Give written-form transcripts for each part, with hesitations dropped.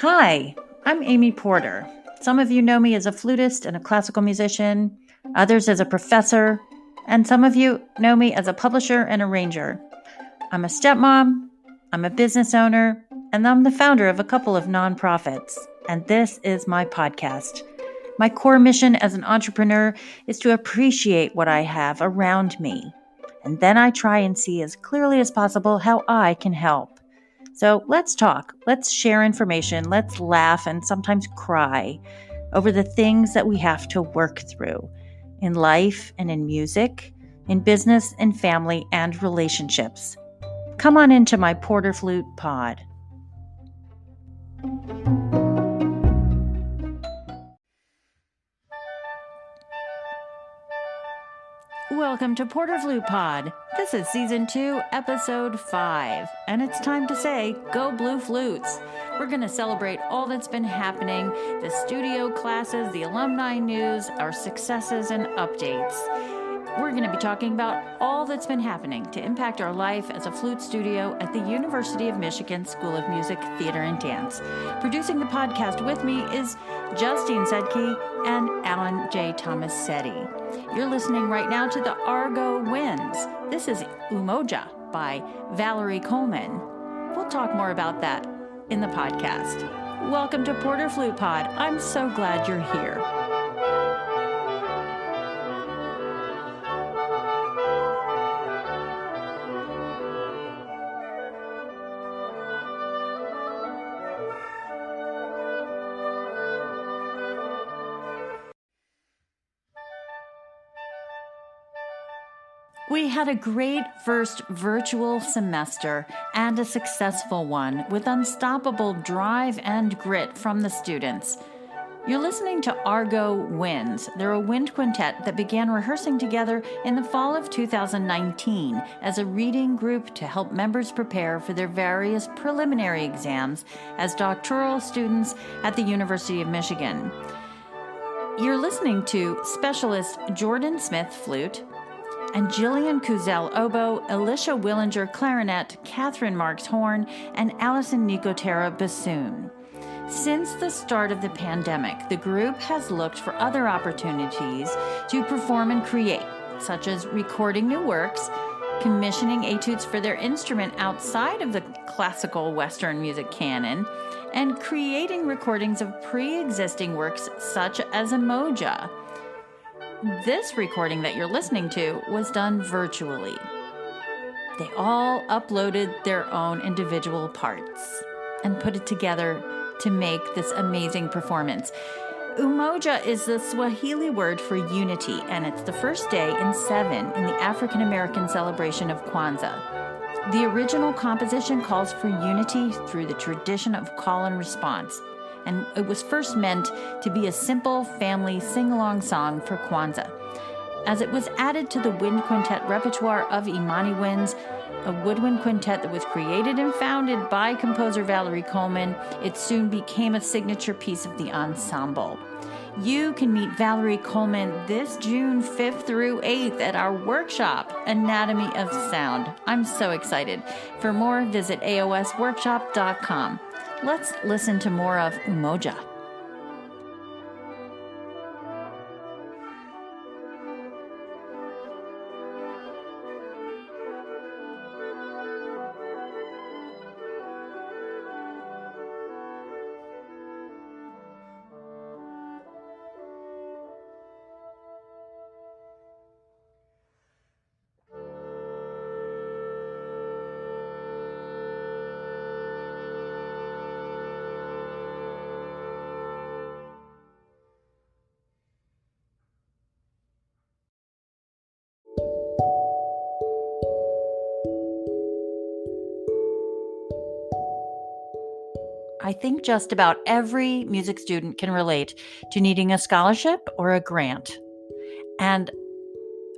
Hi, I'm Amy Porter. Some of you know me as a flutist and a classical musician, others as a professor, and some of you know me as a publisher and arranger. I'm a stepmom, I'm a business owner, and I'm the founder of a couple of nonprofits, and this is my podcast. My core mission as an entrepreneur is to appreciate what I have around me, and then I try and see as clearly as possible how I can help. So let's talk, let's share information, let's laugh and sometimes cry over the things that we have to work through in life and in music, in business and family and relationships. Come on into my Porter Flute pod. Welcome to Porter Flute Pod. This is Season 2, Episode 5, and it's time to say, Go Blue Flutes. We're going to celebrate all that's been happening, the studio classes, the alumni news, our successes and updates. We're going to be talking about all that's been happening to impact our life as a flute studio at the University of Michigan School of Music, Theater, and Dance. Producing the podcast with me is Justine Sedke and Alan J. Tomasetti. You're listening right now to the Argo Winds. This is Umoja by Valerie Coleman. We'll talk more about that in the podcast. Welcome to Porter Flute Pod. I'm so glad you're here. We had a great first virtual semester and a successful one with unstoppable drive and grit from the students. You're listening to Argo Winds. They're a wind quintet that began rehearsing together in the fall of 2019 as a reading group to help members prepare for their various preliminary exams as doctoral students at the University of Michigan. You're listening to specialist Jordan Smith, flute, and Jillian Kuzel oboe, Alicia Willinger clarinet, Catherine Marks horn, and Allison Nicotera bassoon. Since the start of the pandemic, the group has looked for other opportunities to perform and create, such as recording new works, commissioning etudes for their instrument outside of the classical Western music canon, and creating recordings of pre-existing works such as Umoja. This recording that you're listening to was done virtually. They all uploaded their own individual parts and put it together to make this amazing performance. Umoja is the Swahili word for unity, and it's the first day in 7 in the African American celebration of Kwanzaa. The original composition calls for unity through the tradition of call and response, and it was first meant to be a simple family sing-along song for Kwanzaa. As it was added to the wind quintet repertoire of Imani Winds, a woodwind quintet that was created and founded by composer Valerie Coleman, it soon became a signature piece of the ensemble. You can meet Valerie Coleman this June 5th through 8th at our workshop, Anatomy of Sound. I'm so excited. For more, visit aosworkshop.com. Let's listen to more of Umoja. I think just about every music student can relate to needing a scholarship or a grant. And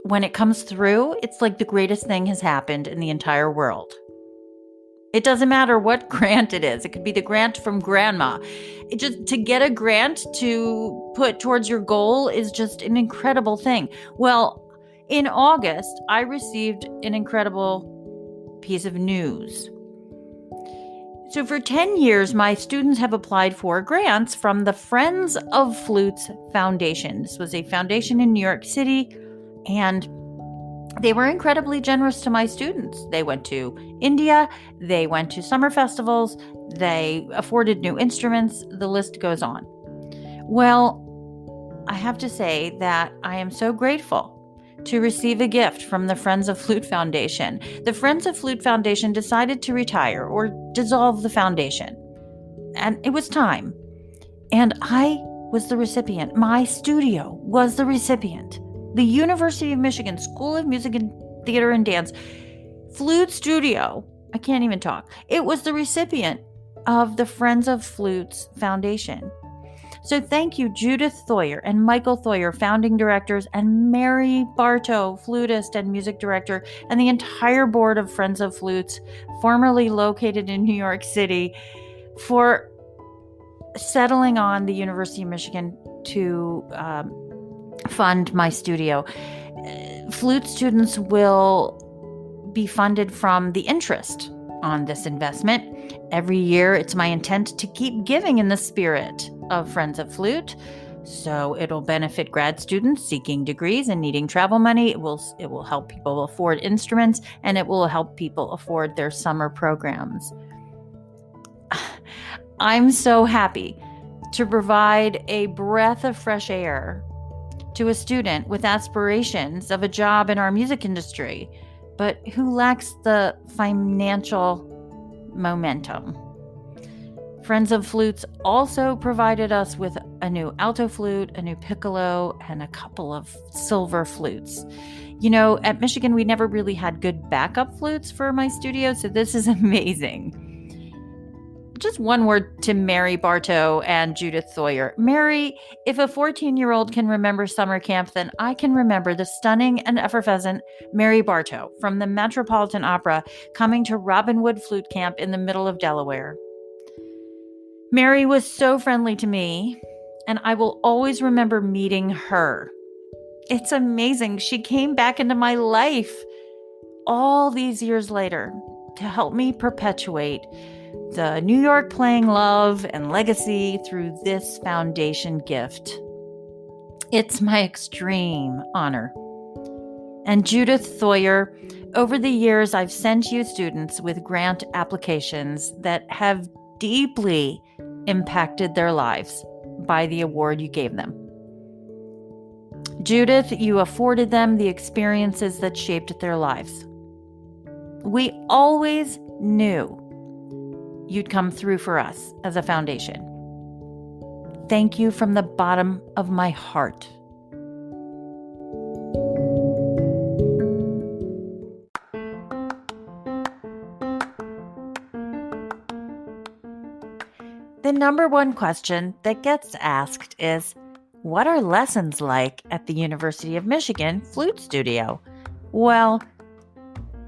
when it comes through, it's like the greatest thing has happened in the entire world. It doesn't matter what grant it is. It could be the grant from grandma. To get a grant to put towards your goal is just an incredible thing. Well, in August, I received an incredible piece of news. So for 10 years, my students have applied for grants from the Friends of Flutes Foundation. This was a foundation in New York City, and they were incredibly generous to my students. They went to India, they went to summer festivals, they afforded new instruments, the list goes on. Well, I have to say that I am so grateful to receive a gift from the Friends of Flute Foundation. The Friends of Flute Foundation decided to retire or dissolve the foundation, and it was time. And I was the recipient. My studio was the recipient. The University of Michigan School of Music and Theater and Dance Flute Studio, I can't even talk. It was the recipient of the Friends of Flutes Foundation. So thank you, Judith Thoyer and Michael Thoyer, founding directors, and Mary Bartow, flutist and music director, and the entire board of Friends of Flutes, formerly located in New York City, for settling on the University of Michigan to fund my studio. Flute students will be funded from the interest on this investment. Every year, it's my intent to keep giving in the spirit of Friends of Flute. So it'll benefit grad students seeking degrees and needing travel money. It will help people afford instruments, and it will help people afford their summer programs. I'm so happy to provide a breath of fresh air to a student with aspirations of a job in our music industry, but who lacks the financial momentum. Friends of Flutes also provided us with a new alto flute, a new piccolo, and a couple of silver flutes. You know, at Michigan, we never really had good backup flutes for my studio, so this is amazing. Just one word to Mary Bartow and Judith Thoyer. Mary, if a 14-year-old can remember summer camp, then I can remember the stunning and effervescent Mary Bartow from the Metropolitan Opera coming to Robinwood Flute Camp in the middle of Delaware. Mary was so friendly to me, and I will always remember meeting her. It's amazing. She came back into my life all these years later to help me perpetuate the New York playing love and legacy through this foundation gift. It's my extreme honor. And Judith Thoyer, over the years, I've sent you students with grant applications that have deeply impacted their lives by the award you gave them. Judith, you afforded them the experiences that shaped their lives. We always knew you'd come through for us as a foundation. Thank you from the bottom of my heart. The number one question that gets asked is, what are lessons like at the University of Michigan Flute Studio? Well,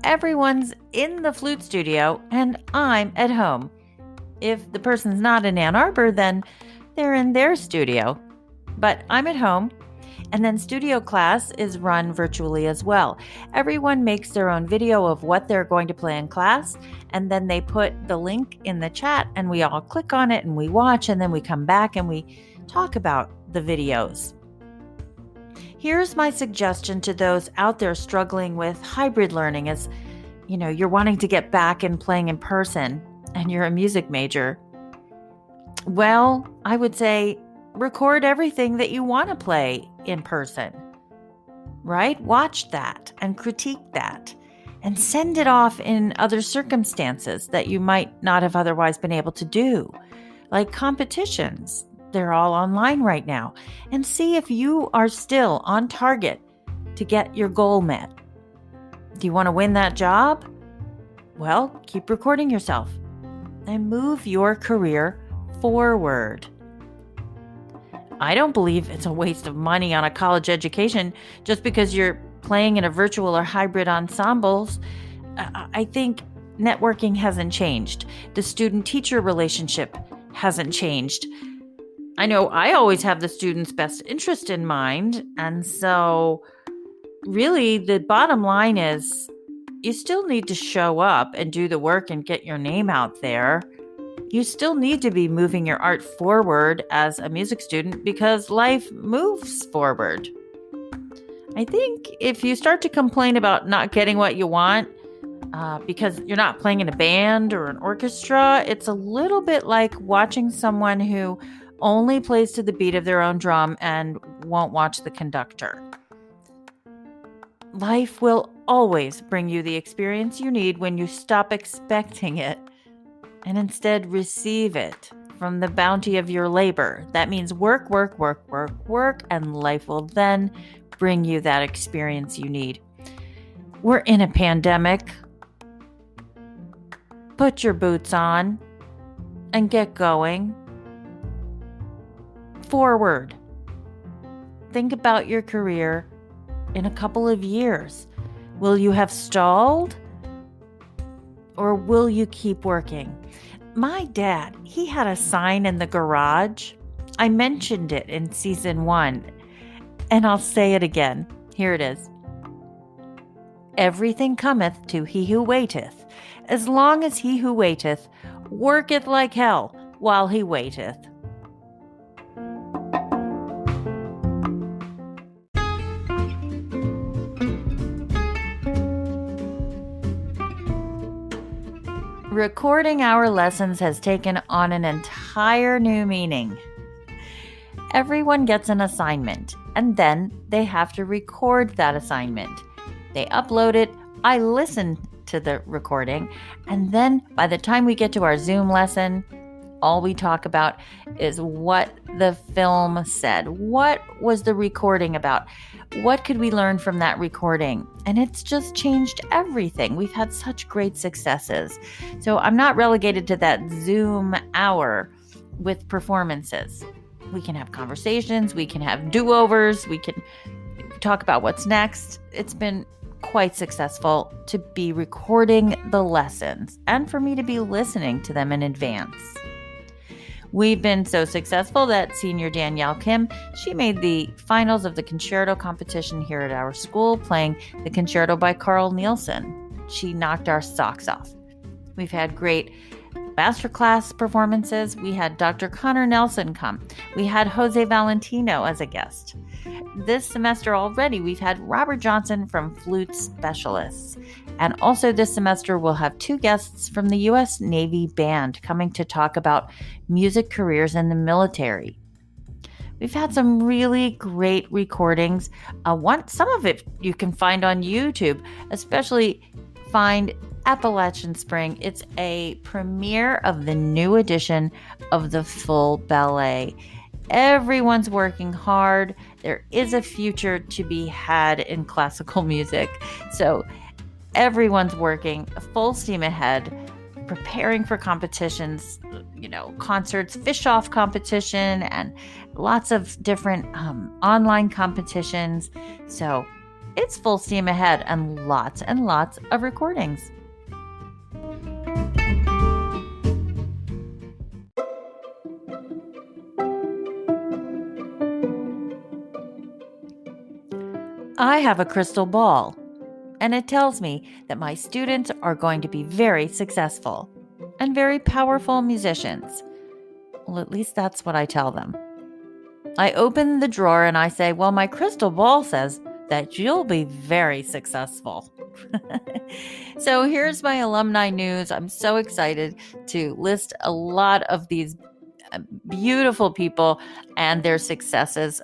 everyone's in the flute studio and I'm at home. If the person's not in Ann Arbor, then they're in their studio. But I'm at home, and then studio class is run virtually as well. Everyone makes their own video of what they're going to play in class, and then they put the link in the chat and we all click on it and we watch, and then we come back and we talk about the videos. Here's my suggestion to those out there struggling with hybrid learning, as you know, you're wanting to get back and playing in person and you're a music major. Well, I would say record everything that you want to play in person, right? Watch that and critique that and send it off in other circumstances that you might not have otherwise been able to do, like competitions. They're all online right now. And see if you are still on target to get your goal met. Do you want to win that job? Well, keep recording yourself and move your career forward. I don't believe it's a waste of money on a college education just because you're playing in a virtual or hybrid ensembles. I think networking hasn't changed. The student-teacher relationship hasn't changed. I know I always have the student's best interest in mind, and so really the bottom line is you still need to show up and do the work and get your name out there. You still need to be moving your art forward as a music student because life moves forward. I think if you start to complain about not getting what you want because you're not playing in a band or an orchestra, it's a little bit like watching someone who only plays to the beat of their own drum and won't watch the conductor. Life will always bring you the experience you need when you stop expecting it and instead receive it from the bounty of your labor. That means work, and life will then bring you that experience you need. We're in a pandemic. Put your boots on and get going. Forward. Think about your career in a couple of years. Will you have stalled? Or will you keep working? My dad, he had a sign in the garage. I mentioned it in season 1, and I'll say it again. Here it is. Everything cometh to he who waiteth, as long as he who waiteth worketh like hell while he waiteth. Recording our lessons has taken on an entire new meaning. Everyone gets an assignment, and then they have to record that assignment. They upload it, I listen to the recording, and then by the time we get to our Zoom lesson, all we talk about is what the film said. What was the recording about? What could we learn from that recording? And it's just changed everything. We've had such great successes. So I'm not relegated to that Zoom hour with performances. We can have conversations. We can have do-overs. We can talk about what's next. It's been quite successful to be recording the lessons and for me to be listening to them in advance. We've been so successful that senior Danielle Kim, she made the finals of the concerto competition here at our school, playing the concerto by Carl Nielsen. She knocked our socks off. We've had great masterclass performances. We had Dr. Connor Nelson come. We had Jose Valentino as a guest. This semester already, we've had Robert Johnson from Flute Specialists. And also this semester, we'll have 2 guests from the U.S. Navy Band coming to talk about music careers in the military. We've had some really great recordings. Some of it you can find on YouTube, especially find Appalachian Spring. It's a premiere of the new edition of the full ballet. Everyone's working hard. There is a future to be had in classical music. So everyone's working full steam ahead, preparing for competitions, concerts, fish-off competition, and lots of different online competitions. So it's full steam ahead and lots of recordings. I have a crystal ball, and it tells me that my students are going to be very successful and very powerful musicians. Well, at least that's what I tell them. I open the drawer and I say, well, my crystal ball says that you'll be very successful. So here's my alumni news. I'm so excited to list a lot of these beautiful people and their successes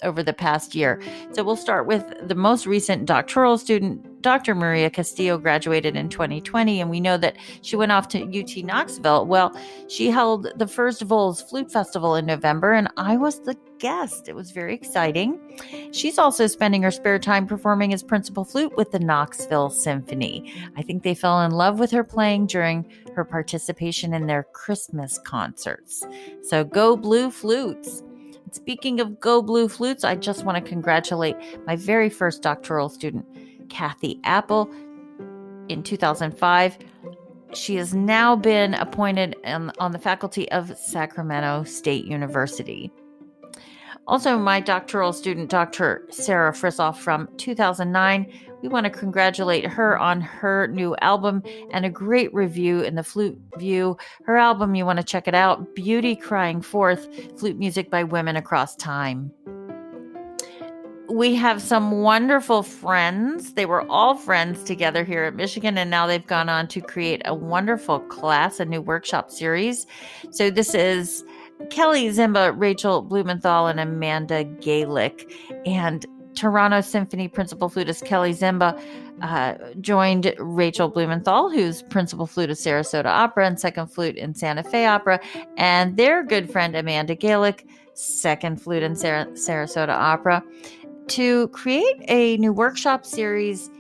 over the past year. So we'll start with the most recent doctoral student. Dr. Maria Castillo graduated in 2020, and we know that she went off to UT Knoxville. Well, she held the first Vols Flute Festival in November, and I was the guest. It was very exciting. She's also spending her spare time performing as principal flute with the Knoxville Symphony. I think they fell in love with her playing during her participation in their Christmas concerts. So Go Blue Flutes. Speaking of Go Blue Flutes, I just want to congratulate my very first doctoral student, Kathy Apple, in 2005. She has now been appointed on the faculty of Sacramento State University. Also, my doctoral student, Dr. Sarah Frissoff from 2009, we want to congratulate her on her new album and a great review in the Flute View. Her album, you want to check it out, Beauty Crying Forth, Flute Music by Women Across Time. We have some wonderful friends. They were all friends together here at Michigan, and now they've gone on to create a wonderful class, a new workshop series. So this is Kelly Zimba, Rachel Blumenthal, and Amanda Galick. And Toronto Symphony principal flutist Kelly Zimba joined Rachel Blumenthal, who's principal flute of Sarasota Opera and second flute in Santa Fe Opera, and their good friend Amanda Galick, second flute in Sarasota Opera, to create a new workshop series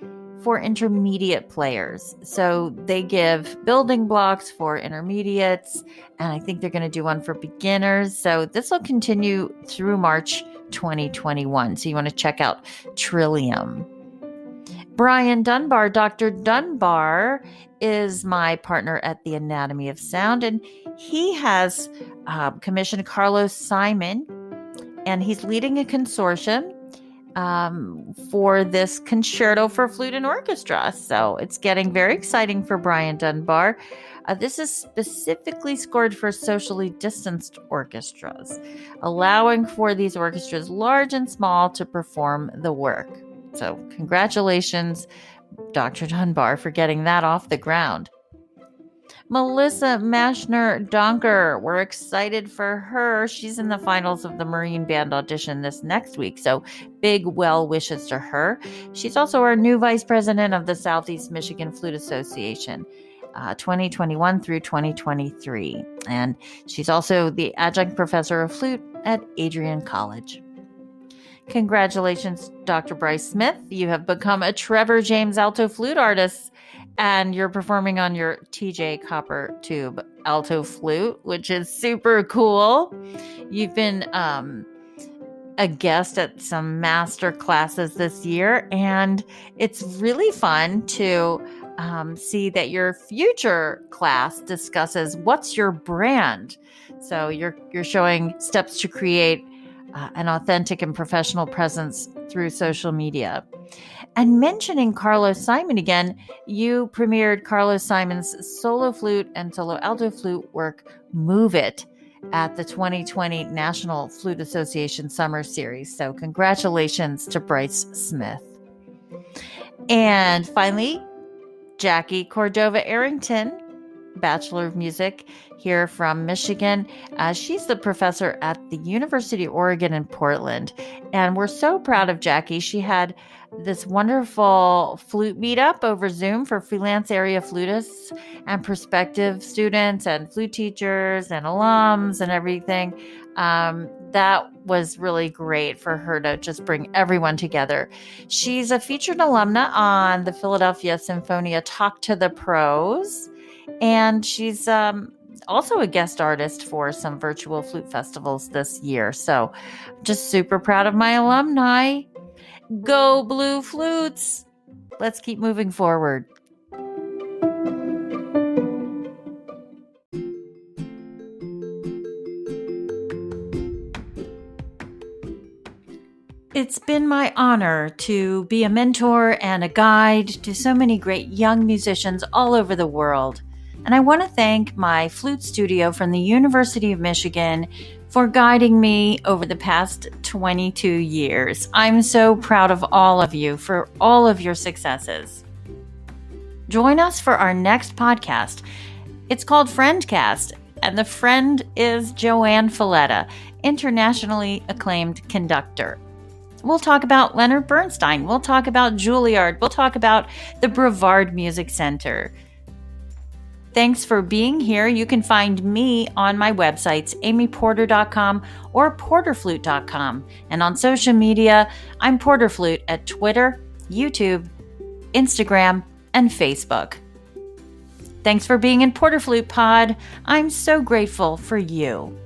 for intermediate players. So they give building blocks for intermediates, and I think they're going to do one for beginners. So this will continue through March 2021. So you want to check out Trillium. Brian Dunbar, Dr. Dunbar, is my partner at the Anatomy of Sound, and he has commissioned Carlos Simon, and he's leading a consortium for this concerto for flute and orchestra. So it's getting very exciting for Brian Dunbar. This is specifically scored for socially distanced orchestras, allowing for these orchestras, large and small, to perform the work. So congratulations, Dr. Dunbar, for getting that off the ground. Melissa Mashner-Donker, we're excited for her. She's in the finals of the Marine Band audition this next week, so big well wishes to her. She's also our new vice president of the Southeast Michigan Flute Association, 2021 through 2023. And she's also the adjunct professor of flute at Adrian College. Congratulations, Dr. Bryce Smith. You have become a Trevor James alto flute artist, and you're performing on your TJ Copper Tube alto flute, which is super cool. You've been a guest at some master classes this year, and it's really fun to see that your future class discusses what's your brand. So you're showing steps to create an authentic and professional presence through social media. And mentioning Carlos Simon again, you premiered Carlos Simon's solo flute and solo alto flute work, Move It, at the 2020 National Flute Association Summer Series. So congratulations to Bryce Smith. And finally, Jackie Cordova Arrington, Bachelor of Music here from Michigan. She's the professor at the University of Oregon in Portland. And we're so proud of Jackie. She had this wonderful flute meetup over Zoom for freelance area flutists and prospective students and flute teachers and alums and everything. That was really great for her to just bring everyone together. She's a featured alumna on the Philadelphia Sinfonia Talk to the Pros, and she's also a guest artist for some virtual flute festivals this year. So just super proud of my alumni. Go Blue Flutes! Let's keep moving forward. It's been my honor to be a mentor and a guide to so many great young musicians all over the world. And I want to thank my flute studio from the University of Michigan for guiding me over the past 22 years. I'm so proud of all of you for all of your successes. Join us for our next podcast. It's called Friendcast, and the friend is Joanne Falletta, internationally acclaimed conductor. We'll talk about Leonard Bernstein. We'll talk about Juilliard. We'll talk about the Brevard Music Center. Thanks for being here. You can find me on my websites, amyporter.com or porterflute.com. And on social media, I'm Porterflute at Twitter, YouTube, Instagram, and Facebook. Thanks for being in Porterflute Pod. I'm so grateful for you.